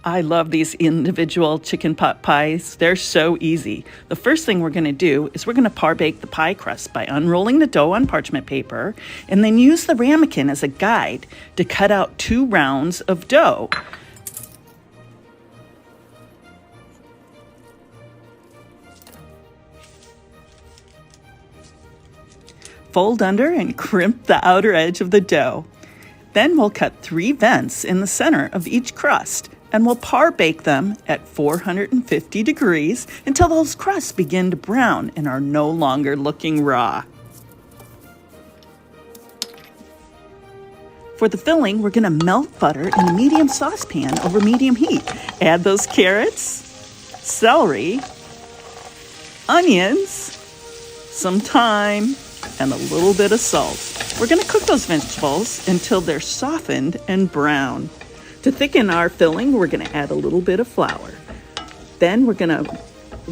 I love these individual chicken pot pies. They're so easy. The first thing we're going to do is we're going to par bake the pie crust by unrolling the dough on parchment paper and then use the ramekin as a guide to cut out 2 rounds of dough. Fold under and crimp the outer edge of the dough. Then we'll cut 3 vents in the center of each crust, and we'll par bake them at 450 degrees until those crusts begin to brown and are no longer looking raw. For the filling, we're going to melt butter in a medium saucepan over medium heat. Add those carrots, celery, onions, some thyme, and a little bit of salt. We're going to cook those vegetables until they're softened and brown. To thicken our filling, we're going to add a little bit of flour. Then we're going to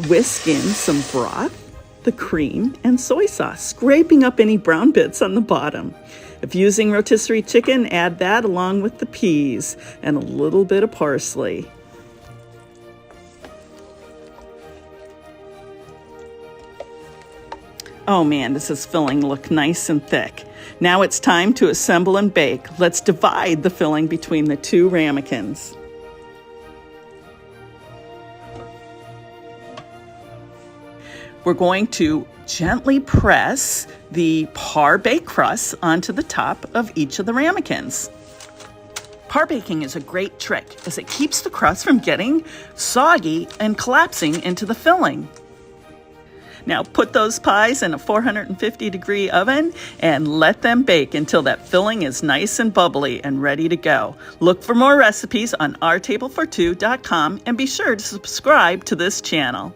whisk in some broth, the cream, and soy sauce, scraping up any brown bits on the bottom. If using rotisserie chicken, add that along with the peas and a little bit of parsley. Oh man, does this filling look nice and thick. Now it's time to assemble and bake. Let's divide the filling between the 2 ramekins. We're going to gently press the par bake crust onto the top of each of the ramekins. Par baking is a great trick as it keeps the crust from getting soggy and collapsing into the filling. Now put those pies in a 450-degree oven and let them bake until that filling is nice and bubbly and ready to go. Look for more recipes on ourtablefor2.com and be sure to subscribe to this channel.